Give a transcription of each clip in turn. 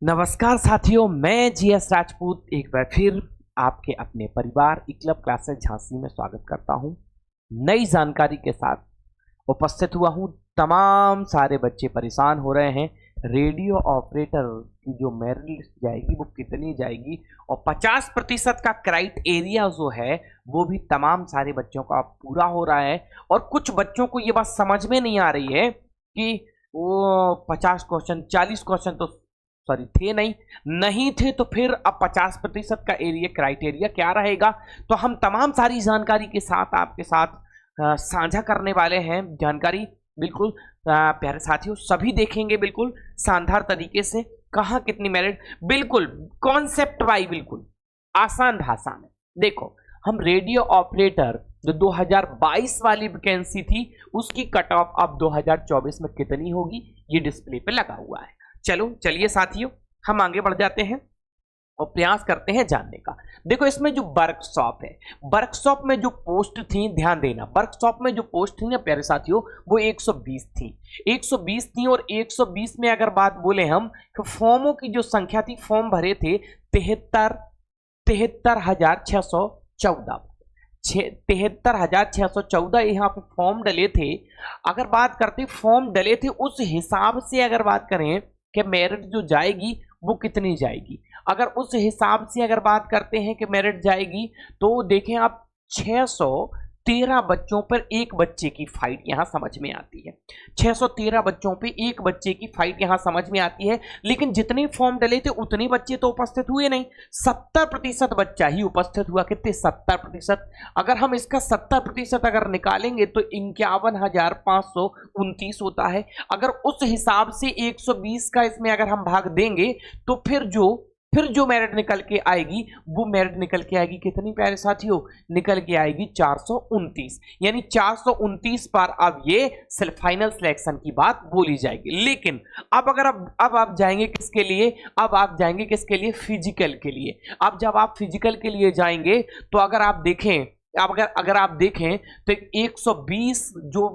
नमस्कार साथियों, मैं जीएस राजपूत एक बार फिर आपके अपने परिवार इक्लब क्लासेस झांसी में स्वागत करता हूं। नई जानकारी के साथ उपस्थित हुआ हूं। तमाम सारे बच्चे परेशान हो रहे हैं। रेडियो ऑपरेटर की जो मेरिट लिस्ट जाएगी वो कितनी जाएगी, और 50% का क्राइटेरिया जो है वो भी तमाम सारे बच्चों का पूरा हो रहा है। और कुछ बच्चों को ये बात समझ में नहीं आ रही है कि वो 50 क्वेश्चन 40 क्वेश्चन तो सॉरी थे नहीं थे, तो फिर अब 50% का एरिया क्राइटेरिया क्या रहेगा। तो हम तमाम सारी जानकारी के साथ आपके साथ साझा करने वाले हैं। जानकारी बिल्कुल प्यारे साथियों सभी देखेंगे बिल्कुल शानदार तरीके से। कहाँ कितनी मेरिट, बिल्कुल कॉन्सेप्ट वाइज बिल्कुल आसान भाषा में। देखो, हम रेडियो ऑपरेटर जो 2022 वाली वैकेंसी थी उसकी कट ऑफ अब 2024 में कितनी होगी ये डिस्प्ले पे लगा हुआ है। चलिए साथियों, हम आगे बढ़ जाते हैं और प्रयास करते हैं जानने का। देखो, इसमें जो वर्कशॉप है, वर्कशॉप में जो पोस्ट थी, ध्यान देना, वर्कशॉप में जो पोस्ट थी ना प्यारे साथियों वो 120 थी। 120 थी, और 120 में अगर बात बोले हम तो फॉर्मों की जो संख्या थी, फॉर्म भरे थे 73,614 73,614 यहाँ पे फॉर्म डले थे। अगर बात करते फॉर्म डले थे उस हिसाब से अगर बात करें कि मेरिट जो जाएगी वो कितनी जाएगी, अगर उस हिसाब से अगर बात करते हैं कि मेरिट जाएगी तो देखें आप 613 बच्चों पर एक बच्चे की फाइट यहां समझ में आती है। 613 बच्चों पे एक बच्चे की फाइट यहां समझ में आती है। लेकिन जितने फॉर्म डले थे उतने बच्चे तो उपस्थित हुए नहीं, 70% बच्चा ही उपस्थित हुआ। कितने? 70%। अगर हम इसका 70% अगर निकालेंगे तो 51,529 होता है। अगर उस हिसाब से 120 का इसमें अगर हम भाग देंगे तो फिर जो मेरिट निकल के आएगी वो मेरिट निकल के आएगी कितनी प्यारे साथियों? निकल के आएगी 429। यानी 429 पर अब ये फाइनल सिलेक्शन की बात बोली जाएगी। लेकिन अब आप जाएंगे किसके लिए? अब आप जाएंगे किसके लिए? फिजिकल के लिए। अब जब आप फिजिकल के लिए जाएंगे तो अगर आप देखें तो 120 जो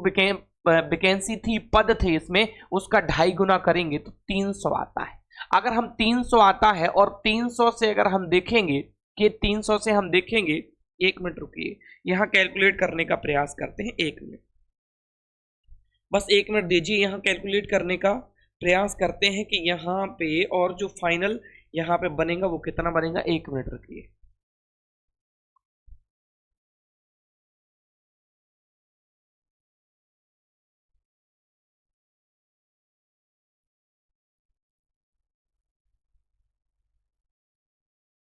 वैकेंसी थी, पद थे इसमें, उसका 2.5 गुना करेंगे तो 300 आता है। अगर हम 300 आता है और 300 से अगर हम देखेंगे कि 300 से हम देखेंगे, 1 मिनट रुकिए, यहां कैलकुलेट करने का प्रयास करते हैं। 1 मिनट, बस 1 मिनट दीजिए, यहां कैलकुलेट करने का प्रयास करते हैं कि यहां पे और जो फाइनल यहां पे बनेगा वो कितना बनेगा। 1 मिनट रुकिए।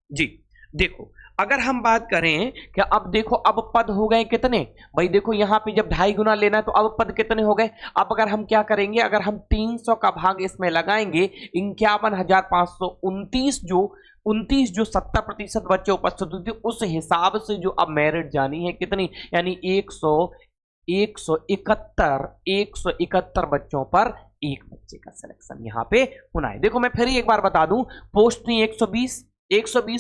जी देखो, अगर हम बात करें कि अब देखो अब पद हो गए कितने भाई, देखो यहाँ पे जब 2.5 गुना लेना है तो अब पद कितने हो गए। अब अगर हम क्या करेंगे, अगर हम 300 का भाग इसमें लगाएंगे, 51,529 जो 70% बच्चे उपस्थित हुए थे उस हिसाब से जो अब मेरिट जानी है कितनी, यानी 171 बच्चों पर एक बच्चे का सिलेक्शन यहाँ पे होना है। देखो मैं फिर एक बार बता दूं, पोस्ट थी 120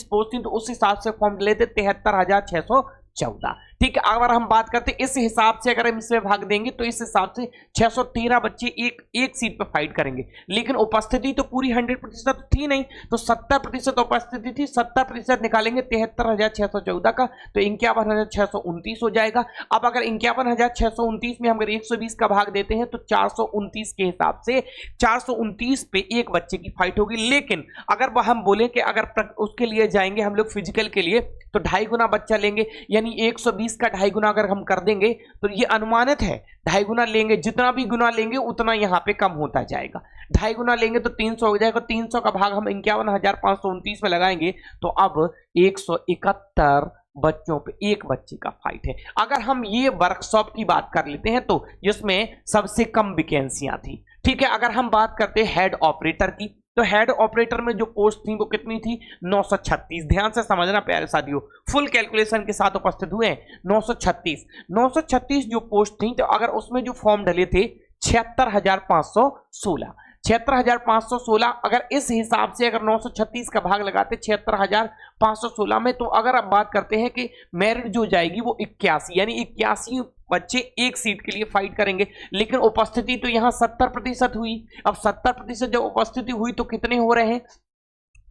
पोस्ट थी, तो उस हिसाब से फॉर्म लेते 73,614। ठीक है, अगर हम बात करते इस हिसाब से, अगर हम इसमें भाग देंगे तो इस हिसाब से 613 बच्चे एक सीट पर फाइट करेंगे। लेकिन उपस्थिति तो पूरी 100% थी नहीं, तो 70% उपस्थिति थी। 70% निकालेंगे 73,614 का तो 51,629 हो जाएगा। अब अगर 51,629 में हम अगर 120 का भाग देते हैं तो 429 के हिसाब से 429 पे एक बच्चे की फाइट होगी। लेकिन अगर वह हम बोले कि अगर उसके लिए जाएंगे हम लोग फिजिकल के लिए तो 2.5 गुना बच्चा लेंगे, यानी 120 का 2.5 गुना अगर हम कर देंगे तो ये अनुमानित है 2.5 गुना लेंगे, जितना भी गुना लेंगे उतना यहाँ पे कम होता जाएगा। 2.5 गुना लेंगे तो 300 हो जाएगा। 300 का भाग हम 51,529 में लगाएंगे तो अब 171 बच्चों पे एक बच्चे का फाइट है। अगर हम ये वर्कशॉप की बात कर लेते हैं तो जिसमें सबसे कम वैकेंसियां थी। ठीक है, अगर हम बात करते हैं हेड ऑपरेटर की, तो हेड ऑपरेटर में जो पोस्ट थी वो कितनी थी? 936। ध्यान से समझना प्यारे साथियों, फुल कैलकुलेशन के साथ उपस्थित हुए हैं। 936 जो पोस्ट थी, तो अगर उसमें जो फॉर्म डले थे 76,516, 76,516, अगर इस हिसाब से अगर 936 का भाग लगाते 76,516 में, तो अगर आप बात करते हैं कि मेरिट जो जाएगी वो 81, यानी 81 बच्चे एक सीट के लिए फाइट करेंगे। लेकिन उपस्थिति तो यहाँ 70% हुई। अब 70% जब उपस्थिति हुई तो कितने हो रहे हैं?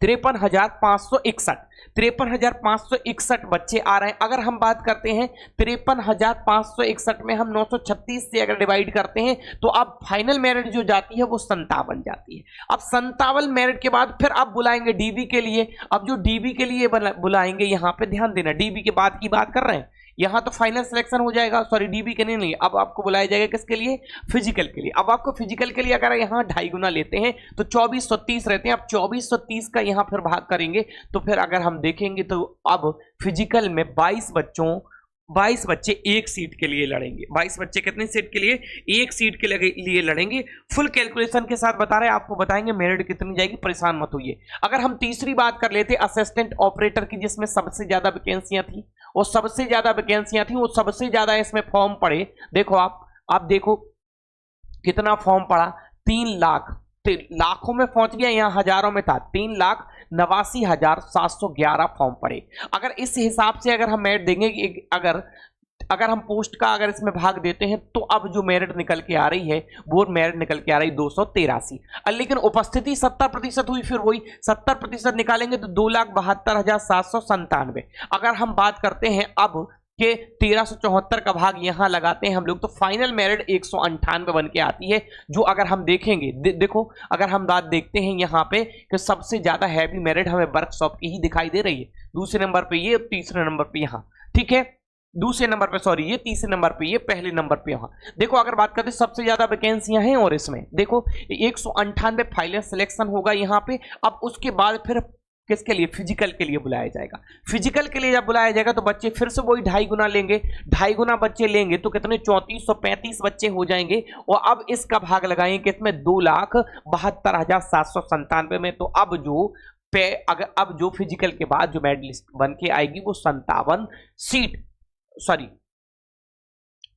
53,561, 53,561 बच्चे आ रहे हैं। अगर हम बात करते हैं 53,561 में हम 936 से अगर डिवाइड करते हैं तो अब फाइनल मेरिट जो जाती है वो 57 जाती है। अब 57 मेरिट के बाद फिर आप बुलाएंगे डीबी के लिए। अब जो डीबी के लिए बुलाएंगे, यहां पे ध्यान देना, डीबी के बाद की बात कर रहे हैं, यहां तो फाइनल सिलेक्शन हो जाएगा, सॉरी डीबी के लिए नहीं, अब आपको बुलाया जाएगा किसके लिए? फिजिकल के लिए। अब आपको फिजिकल के लिए अगर यहां 2.5 गुना लेते हैं तो 2430 रहते हैं। अब 2430 का यहां फिर भाग करेंगे तो फिर अगर हम देखेंगे तो अब फिजिकल में 22 बच्चे एक सीट के लिए लड़ेंगे। 22 बच्चे कितनी सीट के लिए? एक सीट के लिए लड़ेंगे। फुल कैलकुलेशन के साथ बता रहे हैं, आपको बताएंगे मेरिट कितनी जाएगी, परेशान मत होइए। अगर हम तीसरी बात कर लेते असिस्टेंट ऑपरेटर की, जिसमें सबसे ज्यादा वैकेंसियां थी, वो सबसे ज्यादा वैकेंसियां थी, वो सबसे ज्यादा इसमें फॉर्म पड़े। देखो आप देखो कितना फॉर्म पड़ा, 3 लाख, लाखों में पहुंच गया, यहां हजारों में था, 3,89,711 फॉर्म पड़े। अगर इस हिसाब से अगर हम मेरिट देंगे कि अगर हम पोस्ट का अगर इसमें भाग देते हैं तो अब जो मेरिट निकल के आ रही है वो मेरिट निकल के आ रही 283। लेकिन उपस्थिति 70% हुई, फिर वही 70% निकालेंगे तो 2,72,797। अगर हम बात करते हैं अब के 1374 का भाग यहां लगाते हैं हम लोग तो फाइनल मेरिट 198 बन के आती है। जो अगर हम देखेंगे देखो अगर हम बात देखते हैं यहां पे कि सबसे ज्यादा हैवी मेरिट हमें वर्कशॉप की ही दिखाई दे रही है। दूसरे नंबर पे ये, तीसरे नंबर पे यहां, ठीक है, दूसरे नंबर पे सॉरी ये, तीसरे नंबर पे ये, पहले नंबर पे यहां। देखो अगर बात करते सबसे ज्यादा वैकेंसियां हैं और इसमें देखो 198 फाइनल सिलेक्शन होगा यहां पे। अब उसके बाद फिर किसके लिए? फिजिकल के लिए बुलाया जाएगा। फिजिकल के लिए जब बुलाया जाएगा तो बच्चे फिर से वही 2.5 गुना लेंगे, 2.5 गुना बच्चे लेंगे तो कितने? 3435 बच्चे हो जाएंगे। और अब इसका भाग लगाएंगे कितने? 2,72,797 में। तो अब जो फिजिकल के बाद जो मेरिट लिस्ट बन के आएगी वो 57 सीट, सॉरी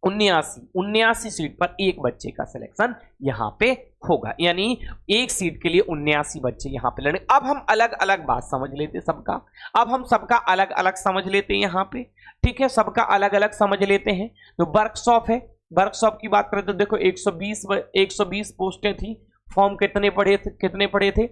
79 सीट पर एक बच्चे का सिलेक्शन यहां पे होगा, यानी एक सीट के लिए 79 बच्चे यहां पे लड़े। अब हम अलग अलग बात समझ लेते सबका, अब हम सबका अलग अलग समझ लेते हैं यहां पे, ठीक है, सबका अलग अलग समझ लेते हैं। तो वर्कशॉप है, वर्कशॉप की बात करें तो देखो 120 पोस्टें थी, फॉर्म कितने पड़े थे?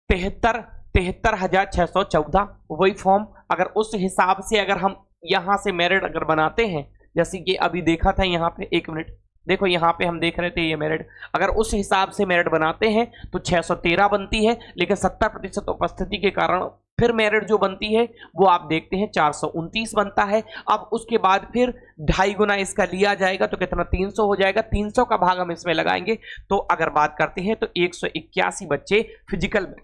73,614 वही फॉर्म। अगर उस हिसाब से अगर हम यहां से मेरिट अगर बनाते हैं, जैसे कि अभी देखा था यहां पे, एक मिनट देखो यहां पे हम देख रहे थे ये मेरिट, अगर उस हिसाब से मेरिट बनाते हैं तो 613 बनती है। लेकिन 70% उपस्थिति के कारण फिर मेरिट जो बनती है वो आप देखते हैं 429 बनता है। अब उसके बाद फिर 2.5 गुना इसका लिया जाएगा तो कितना? 300 हो जाएगा। 300 का भाग हम इसमें लगाएंगे तो अगर बात करते हैं तो 181 बच्चे फिजिकल में,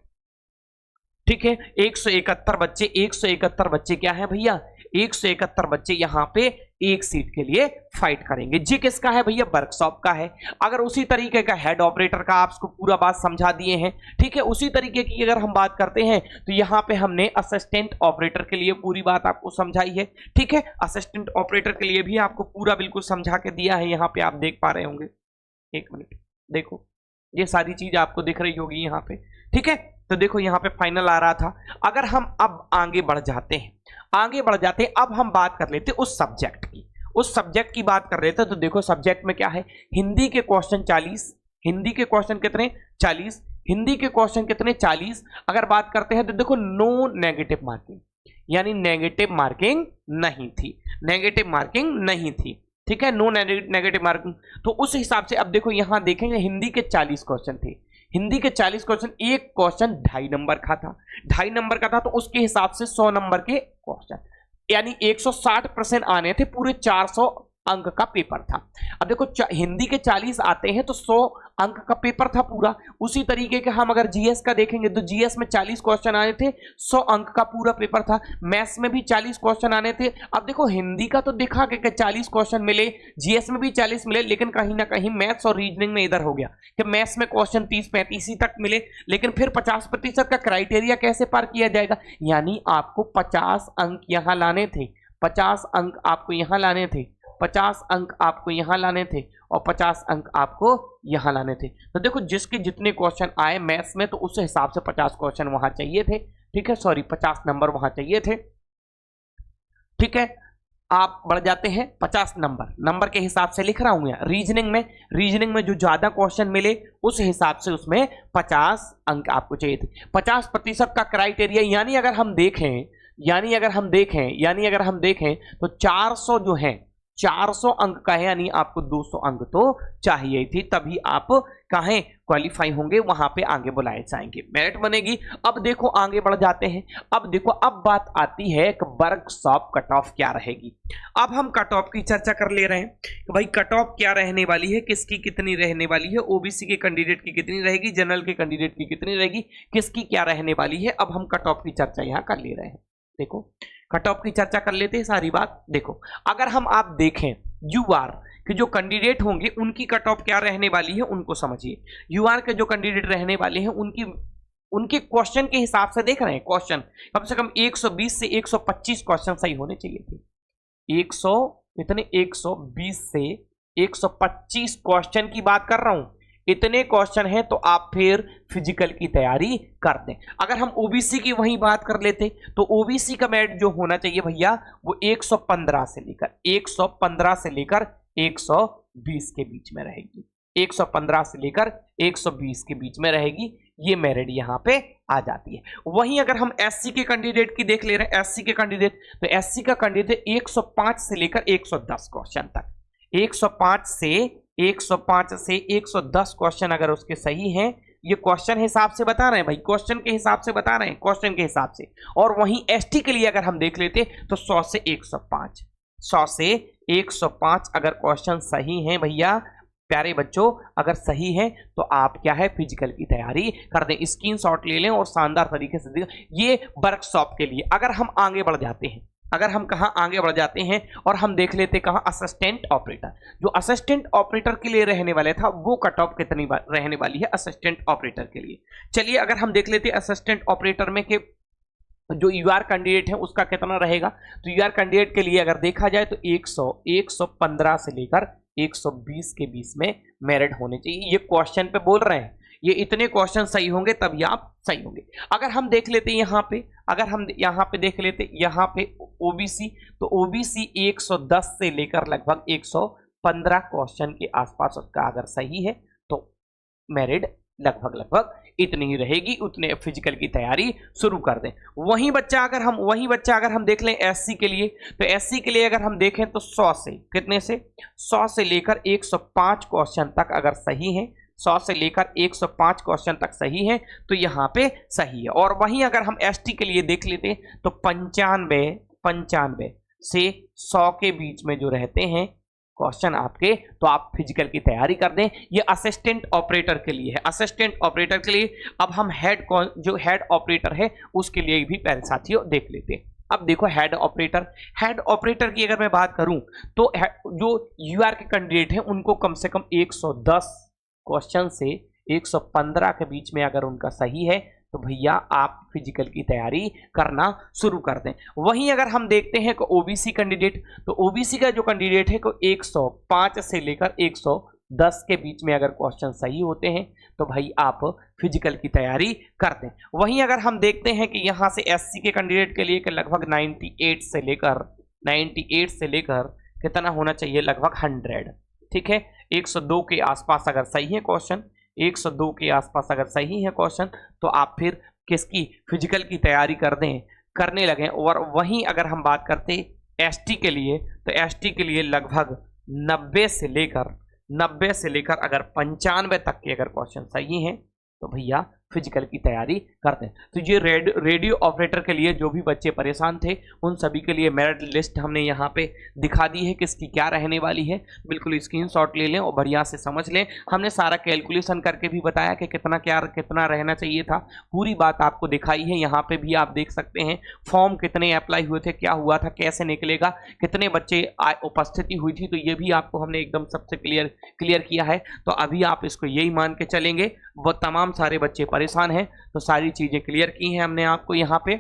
ठीक है, 171 बच्चे क्या है भैया? 171 बच्चे यहां पे एक सीट के लिए फाइट करेंगे। जी किसका है भैया? वर्कशॉप का है। अगर उसी तरीके का हेड ऑपरेटर का आपको पूरा बात समझा दिए हैं, ठीक है, उसी तरीके की अगर हम बात करते हैं तो यहां पे हमने असिस्टेंट ऑपरेटर के लिए पूरी बात आपको समझाई है, ठीक है, असिस्टेंट ऑपरेटर के लिए भी आपको पूरा बिल्कुल समझा के दिया है। यहां पे आप देख पा रहे होंगे, एक मिनट देखो ये सारी चीज आपको दिख रही होगी यहाँ पे, ठीक है। तो देखो यहाँ पे फाइनल आ रहा था। अगर हम अब आगे बढ़ जाते हैं, अब हम बात कर लेते हैं उस सब्जेक्ट की बात कर रहे थे। तो देखो सब्जेक्ट में क्या है? हिंदी के क्वेश्चन 40, हिंदी के क्वेश्चन कितने? 40, हिंदी के क्वेश्चन कितने? 40। अगर बात करते हैं तो देखो नो नेगेटिव मार्किंग, यानी नेगेटिव मार्किंग नहीं थी, ठीक है, नो नेगेटिव मार्किंग। तो उस हिसाब से अब देखो यहां देखेंगे हिंदी के 40 क्वेश्चन थे, हिंदी के 40 क्वेश्चन, एक क्वेश्चन 2.5 नंबर का था, 2.5 नंबर का था, तो उसके हिसाब से 100 नंबर के क्वेश्चन, यानी 160% आने थे, पूरे 400 अंक का पेपर था। अब देखो हिंदी के 40 आते हैं तो 100 अंक का पेपर था पूरा। उसी तरीके के हम अगर जीएस का देखेंगे तो जीएस में 40 क्वेश्चन आए थे, 100 अंक का पूरा पेपर था। मैथ्स में भी 40 क्वेश्चन आने थे। अब देखो हिंदी का तो देखा कि 40 क्वेश्चन मिले, जीएस में भी 40 मिले, लेकिन कहीं ना कहीं मैथ्स और रीजनिंग में इधर हो गया कि मैथ्स में क्वेश्चन 30-35 तक मिले, लेकिन फिर 50% का क्राइटेरिया कैसे पार किया जाएगा, यानी आपको 50 अंक यहां लाने थे, 50 अंक आपको यहां लाने थे, 50 अंक आपको यहाँ लाने थे और 50 अंक आपको यहाँ लाने थे। तो देखो जिसके जितने क्वेश्चन आए मैथ्स में तो उस हिसाब से 50 क्वेश्चन वहां चाहिए थे, ठीक है, सॉरी 50 नंबर वहां चाहिए थे, ठीक है। आप बढ़ जाते हैं 50 नंबर के हिसाब से लिख रहा हूं यहाँ। रीजनिंग में जो ज्यादा क्वेश्चन मिले उस हिसाब से उसमें 50 अंक आपको चाहिए थे। 50% का क्राइटेरिया यानी अगर हम देखें तो 400 जो है 400 अंक का है, यानी आपको 200 अंक तो चाहिए थी, तभी आप कहें क्वालिफाई होंगे, वहां पे आगे बुलाए जाएंगे, मेरिट बनेगी। अब देखो आगे बढ़ जाते हैं। अब देखो अब बात आती है कि वर्कशॉप कट ऑफ क्या रहेगी। अब हम कट ऑफ की चर्चा कर ले रहे हैं कि भाई कट ऑफ क्या रहने वाली है, किसकी कितनी रहने वाली है, ओबीसी के कैंडिडेट की कितनी रहेगी, जनरल के कैंडिडेट की कितनी रहेगी, किसकी क्या रहने वाली है। अब हम कट ऑफ की चर्चा यहां कर ले रहे हैं। देखो कट ऑफ की चर्चा कर लेते हैं सारी बात। देखो अगर हम आप देखें यूआर के जो कैंडिडेट होंगे उनकी कट ऑफ क्या रहने वाली है, उनको समझिए। यूआर के जो कैंडिडेट रहने वाले हैं उनके क्वेश्चन के हिसाब से देख रहे हैं, क्वेश्चन कम से कम 120 से 125 क्वेश्चन सही होने चाहिए थे। 120 से 125 क्वेश्चन की बात कर रहा हूं, इतने क्वेश्चन हैं तो आप फिर फिजिकल की तैयारी कर दें। अगर हम ओबीसी की वही बात कर लेते तो ओबीसी का मेरिट जो होना चाहिए भैया वो 115 से लेकर 120 के बीच में रहेगी। 115 से लेकर 120 के बीच में रहेगी, ये मेरिट यहां पे आ जाती है। वहीं अगर हम एससी के कैंडिडेट की देख ले रहे हैं, एससी के कैंडिडेट, तो एससी का कैंडिडेट 105 से लेकर 110 क्वेश्चन तक, 105 से 110 क्वेश्चन अगर उसके सही हैं, ये क्वेश्चन हिसाब से बता रहे हैं भाई, क्वेश्चन के हिसाब से बता रहे हैं, क्वेश्चन के हिसाब से। और वहीं एसटी के लिए अगर हम देख लेते तो 100 से 105 अगर क्वेश्चन सही हैं भैया प्यारे बच्चों, अगर सही है तो आप क्या है फिजिकल की तैयारी कर दें, स्क्रीनशॉट ले लें और शानदार तरीके से दें। ये वर्कशॉप के लिए। अगर हम आगे बढ़ जाते हैं, अगर हम कहां आगे बढ़ जाते हैं और हम देख लेते कहां असिस्टेंट ऑपरेटर, जो असिस्टेंट ऑपरेटर के लिए रहने वाले था वो कट ऑफ कितनी रहने वाली है असिस्टेंट ऑपरेटर के लिए। चलिए अगर हम देख लेते असिस्टेंट ऑपरेटर में के जो यूआर कैंडिडेट है उसका कितना रहेगा, तो यूआर कैंडिडेट के लिए अगर देखा जाए तो 115 से लेकर 120 के बीच में मेरिट होने चाहिए। ये क्वेश्चन पे बोल रहे हैं, ये इतने क्वेश्चन सही होंगे तभी आप सही होंगे। अगर हम देख लेते यहाँ पे, अगर हम यहाँ पे देख लेते यहाँ पे ओबीसी, तो ओबीसी 110 से लेकर लगभग 115 क्वेश्चन के आसपास उसका अगर सही है तो मेरिट लगभग इतनी ही रहेगी, उतने फिजिकल की तैयारी शुरू कर दें। वही बच्चा अगर हम देख लें एससी के लिए, तो एससी के लिए अगर हम देखें तो 100 से कितने से 100 से लेकर 105 क्वेश्चन तक अगर सही है, 100 से लेकर 105 क्वेश्चन तक सही है तो यहाँ पे सही है। और वहीं अगर हम एसटी के लिए देख लेते हैं तो 95 से 100 के बीच में जो रहते हैं क्वेश्चन आपके, तो आप फिजिकल की तैयारी कर दें। ये असिस्टेंट ऑपरेटर के लिए है, असिस्टेंट ऑपरेटर के लिए। अब हम जो हेड ऑपरेटर है उसके लिए भी पहले साथियों देख लेते हैं। अब देखो हेड ऑपरेटर की अगर मैं बात करूं तो जो यूआर के कैंडिडेट हैं उनको कम से कम 110 क्वेश्चन से 115 के बीच में अगर उनका सही है तो भैया आप फिजिकल की तैयारी करना शुरू कर दें। वहीं अगर हम देखते हैं कि ओबीसी कैंडिडेट, तो ओबीसी का जो कैंडिडेट है को 105 से लेकर 110 के बीच में अगर क्वेश्चन सही होते हैं तो भाई आप फिजिकल की तैयारी कर दें। वहीं अगर हम देखते हैं कि यहाँ से एससी के कैंडिडेट के लिए लगभग 98 से लेकर कितना होना चाहिए, लगभग 100, ठीक है, 102 के आसपास अगर सही है क्वेश्चन, 102 के आसपास अगर सही है क्वेश्चन तो आप फिर किसकी फिजिकल की तैयारी करने लगें। और वहीं अगर हम बात करते एसटी के लिए, तो एसटी के लिए लगभग 90 से लेकर अगर 95 तक के अगर क्वेश्चन सही हैं तो भैया फिजिकल की तैयारी करते हैं। तो ये रेडियो ऑपरेटर के लिए जो भी बच्चे परेशान थे उन सभी के लिए मेरिट लिस्ट हमने यहाँ पे दिखा दी है, किसकी क्या रहने वाली है। बिल्कुल स्क्रीनशॉट ले लें और बढ़िया से समझ लें। हमने सारा कैलकुलेशन करके भी बताया कि कितना रहना चाहिए था, पूरी बात आपको दिखाई है। यहाँ पे भी आप देख सकते हैं फॉर्म कितने अप्लाई हुए थे, क्या हुआ था, कैसे निकलेगा, कितने बच्चे उपस्थिति हुई थी, तो ये भी आपको हमने एकदम सबसे क्लियर किया है। तो अभी आप इसको यही मान के चलेंगे वो तमाम सारे बच्चे परेशान है, तो सारी चीजें क्लियर की हैं हमने आपको यहाँ पे।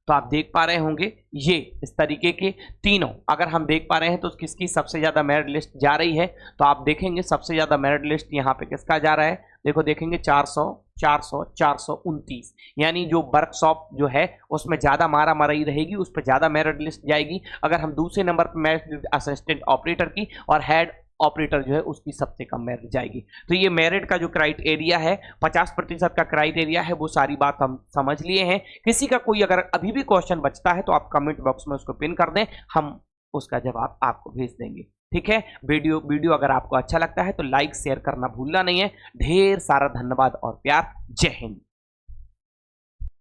तो आप देख पा रहे होंगे ये इस तरीके के तीनों अगर हम देख पा रहे हैं तो किसकी सबसे ज्यादा मेरिट लिस्ट जा रही है, तो आप देखेंगे सबसे ज्यादा मेरिट लिस्ट यहाँ पे किसका जा रहा है। देखो देखेंगे 400 400 429, यानी जो वर्कशॉप जो है उसमें ज्यादा मारा मराई रहेगी, उस पर ज्यादा मेरिट लिस्ट जाएगी। अगर हम दूसरे नंबर पर मेरिट असिस्टेंट ऑपरेटर की और हेड ऑपरेटर जो है उसकी सबसे कम मेरिट जाएगी। तो ये मेरिट का जो क्राइटेरिया है 50% का क्राइटेरिया है, वो सारी बात हम समझ लिए हैं। किसी का कोई अगर अभी भी क्वेश्चन बचता है तो आप कमेंट बॉक्स में उसको पिन कर दें, हम उसका जवाब आपको भेज देंगे। ठीक है, वीडियो अगर आपको अच्छा लगता है तो लाइक शेयर करना भूलना नहीं है। ढेर सारा धन्यवाद और प्यार। जय हिंद।